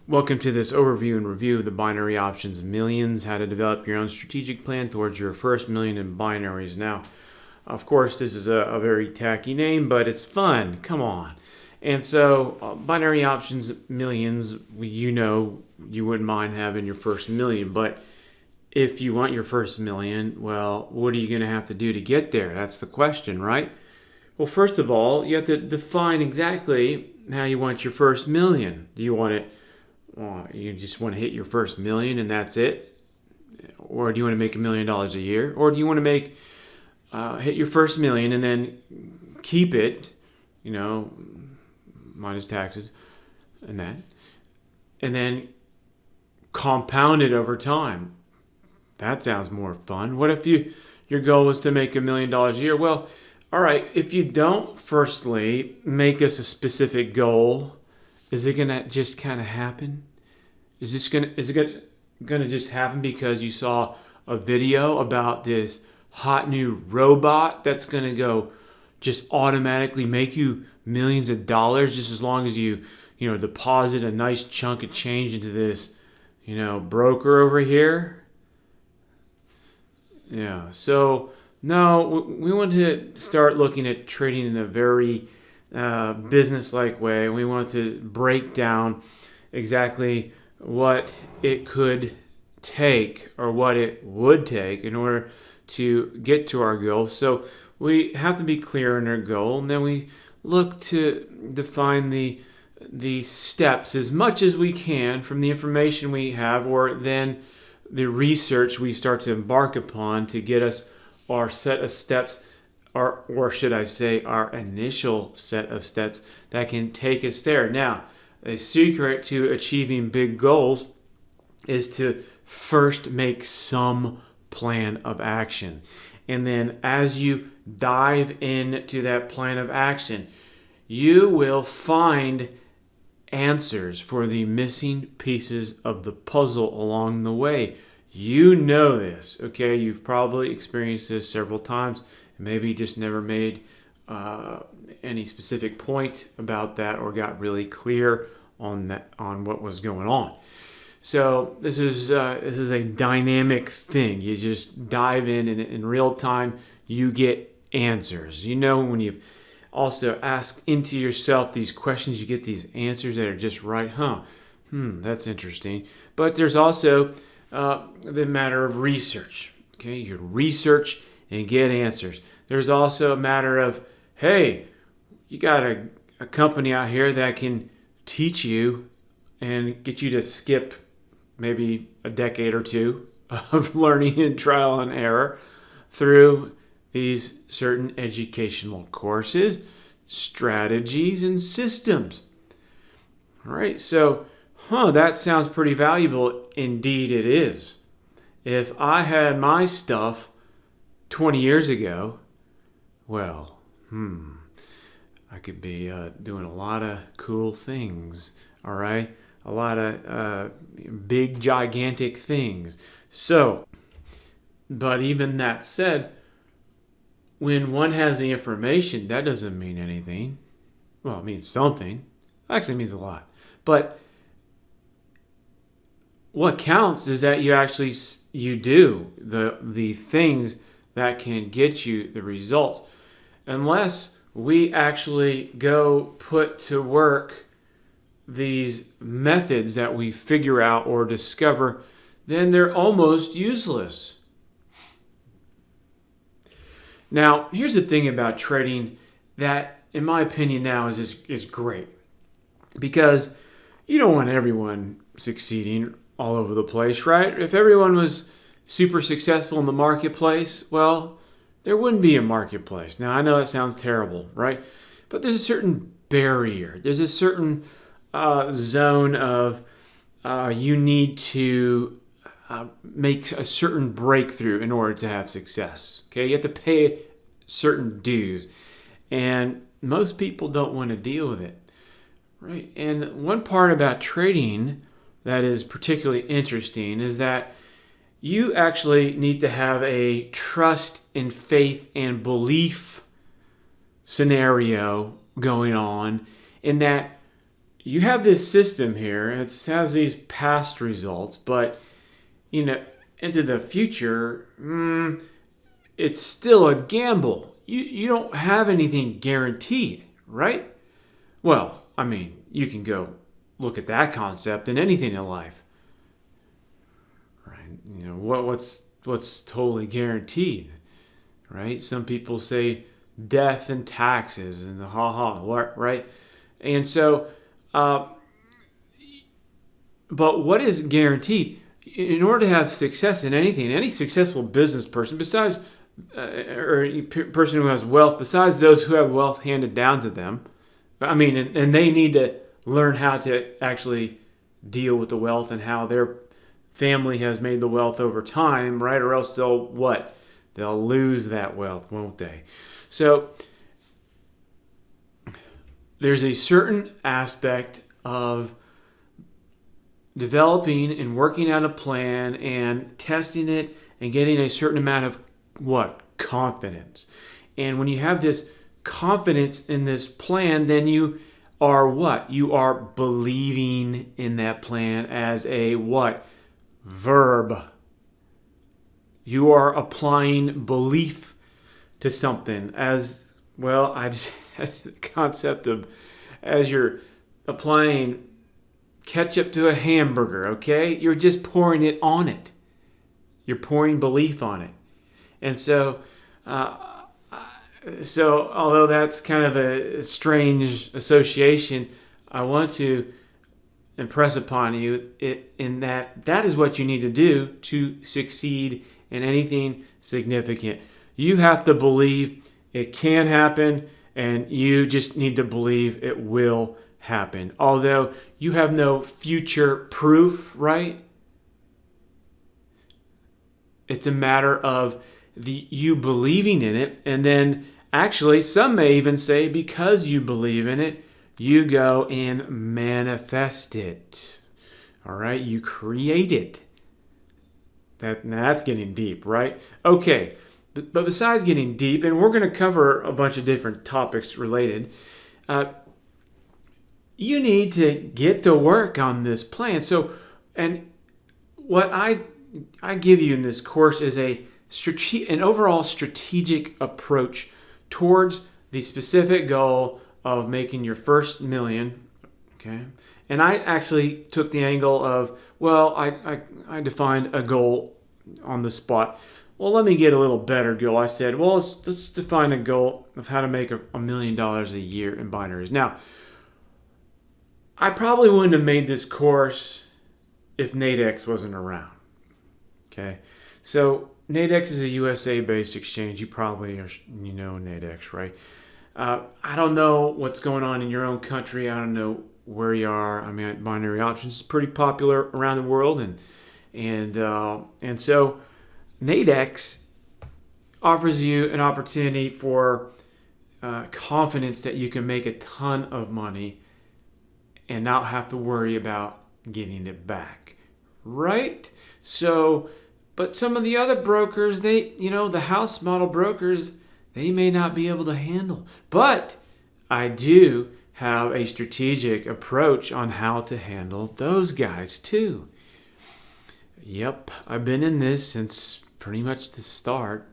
Welcome to this overview and review of the binary options millions, how to develop your own strategic plan towards your first million in binaries. Now, of course, this is a very tacky name, but it's fun. Come on. And so, binary options millions, you wouldn't mind having your first million, but if you want your first million, well, what are you going to have to do to get there? That's the question, right? Well, first of all, you have to define exactly how you want your first million. Do you want it? You just want to hit your first million and that's it? Or do you want to make $1 million a year? Or do you want to hit your first million and then keep it, minus taxes and that, and then compound it over time? That sounds more fun. What if your goal was to make $1 million a year? Well, all right, if you don't firstly make this a specific goal, is it gonna just kind of happen? Is it gonna just happen because you saw a video about this hot new robot that's gonna go just automatically make you millions of dollars just as long as you deposit a nice chunk of change into this broker over here? Yeah. So no, we want to start looking at trading in a very business-like way. We want to break down exactly what it could take or what it would take in order to get to our goal. So we have to be clear in our goal, and then we look to define the steps as much as we can from the information we have, or then the research we start to embark upon to get us our set of steps, or should I say our initial set of steps that can take us there. Now, a secret to achieving big goals is to first make some plan of action. And then as you dive into that plan of action, you will find answers for the missing pieces of the puzzle along the way. You know this, okay? You've probably experienced this several times. Maybe just never made any specific point about that or got really clear on what was going on. So this is a dynamic thing. You just dive in real time. You get answers. When you've also asked into yourself these questions, you get these answers that are just right. That's interesting. But there's also the matter of research. Okay, you research and get answers. There's also a matter of, hey, you got a company out here that can teach you and get you to skip maybe a decade or two of learning and trial and error through these certain educational courses, strategies, and systems. All right, so that sounds pretty valuable. Indeed it is. If I had my stuff 20 years ago, well, I could be doing a lot of cool things, all right? A lot of big, gigantic things. So, but even that said, when one has the information, that doesn't mean anything. Well, it means something. Actually, it means a lot. But what counts is that you do the things that can get you the results. Unless we actually go put to work these methods that we figure out or discover, then they're almost useless. Now, here's the thing about trading that, in my opinion now, is great. Because you don't want everyone succeeding all over the place, right? If everyone was super successful in the marketplace, well, there wouldn't be a marketplace. Now, I know that sounds terrible, right? But there's a certain barrier. There's a certain zone of you need to make a certain breakthrough in order to have success. Okay, you have to pay certain dues, and most people don't want to deal with it, right? And one part about trading that is particularly interesting is that you actually need to have a trust and faith and belief scenario going on, in that you have this system here, and it has these past results, but into the future, it's still a gamble. You don't have anything guaranteed, right? Well, I mean, you can go look at that concept in anything in life, right? What's totally guaranteed, right? Some people say death and taxes and the right? And so, but what is guaranteed? In order to have success in anything, any successful business person, besides or a person who has wealth, besides those who have wealth handed down to them, I mean, and they need to learn how to actually deal with the wealth and how their family has made the wealth over time, right? Or else they'll what? They'll lose that wealth, won't they? So there's a certain aspect of developing and working out a plan and testing it and getting a certain amount of what? Confidence. And when you have this confidence in this plan, then you are what? You are believing in that plan as a what? Verb. You are applying belief to something as well. I just had the concept of as you're applying ketchup to a hamburger, okay? You're just pouring it on it. You're pouring belief on it. And so, although that's kind of a strange association, I want to impress upon you in that is what you need to do to succeed in anything significant. You have to believe it can happen, and you just need to believe it will happen. Although you have no future proof, right? It's a matter of you believing in it, and then actually some may even say because you believe in it, you go and manifest it. All right, you create it. That's getting deep, right? Okay, but besides getting deep, and we're going to cover a bunch of different topics related, you need to get to work on this plan. So, and what I give you in this course is an overall strategic approach towards the specific goal of making your first million. Okay, and I actually took the angle of, well, I defined a goal on the spot. Well, let me get a little better goal. I said, well, let's define a goal of how to make $1 million a year in binaries. Now, I probably wouldn't have made this course if Nadex wasn't around. Okay, so Nadex is a USA-based exchange. You probably know Nadex, right? I don't know what's going on in your own country. I don't know where you are. I mean, binary options is pretty popular around the world, and so Nadex offers you an opportunity for confidence that you can make a ton of money and not have to worry about getting it back, right? So, but some of the other brokers, the house model brokers, they may not be able to handle. But I do have a strategic approach on how to handle those guys too. Yep, I've been in this since pretty much the start,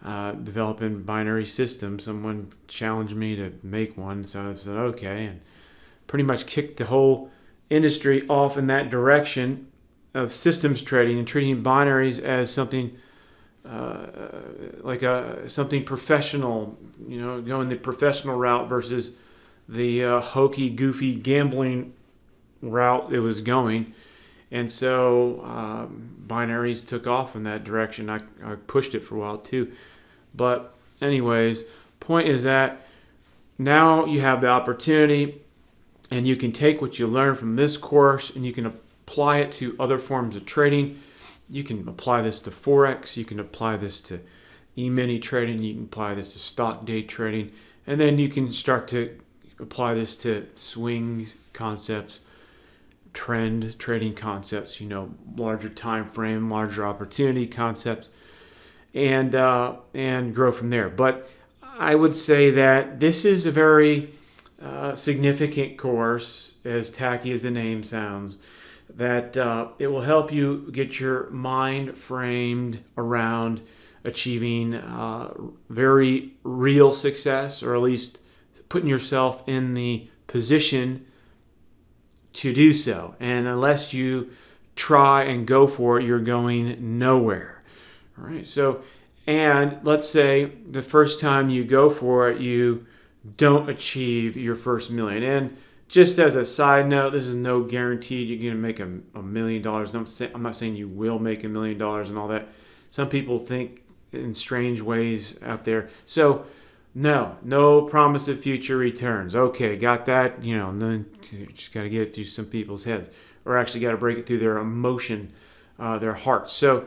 developing binary systems. Someone challenged me to make one, so I said okay, and pretty much kicked the whole industry off in that direction of systems trading and treating binaries as something something professional, going the professional route versus the hokey, goofy gambling route it was going. And so binaries took off in that direction. I pushed it for a while too. But anyways, point is that now you have the opportunity and you can take what you learn from this course and you can apply it to other forms of trading. You can apply this to Forex. You can apply this to E-mini trading. You can apply this to stock day trading. And then you can start to apply this to swings concepts, trend trading concepts, larger time frame, larger opportunity concepts, and grow from there. But I would say that this is a very significant course, as tacky as the name sounds, that it will help you get your mind framed around achieving very real success, or at least putting yourself in the position to do so. And unless you try and go for it, you're going nowhere. All right. So, and let's say the first time you go for it, you don't achieve your first million. And just as a side note, this is no guarantee you're going to make $1 million. I'm not saying you will make $1 million and all that. Some people think in strange ways out there. So, no promise of future returns. Okay, got that? And then you just got to get it through some people's heads, or actually got to break it through their emotion, their hearts. So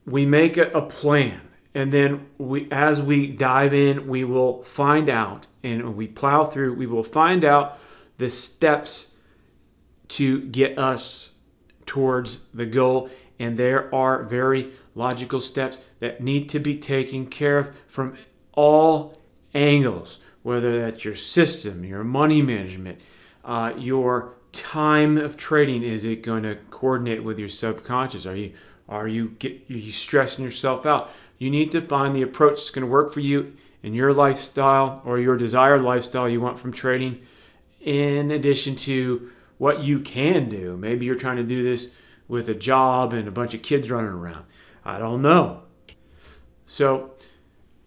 we make a plan, and then as we dive in, we will find out, and we plow through, we will find out the steps to get us towards the goal. And there are very logical steps that need to be taken care of from all angles, whether that's your system, your money management, your time of trading. Is it going to coordinate with your subconscious? Are you stressing yourself out? You need to find the approach that's going to work for you in your lifestyle, or your desired lifestyle you want from trading, in addition to what you can do. Maybe you're trying to do this with a job and a bunch of kids running around. I don't know. So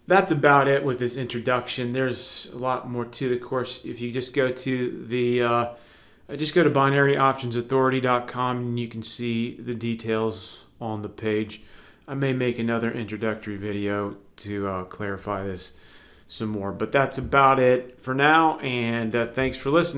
that's about it with this introduction. There's a lot more to the course. If you just go to binaryoptionsauthority.com, and you can see the details on the page. I may make another introductory video to clarify this some more, but that's about it for now, and thanks for listening.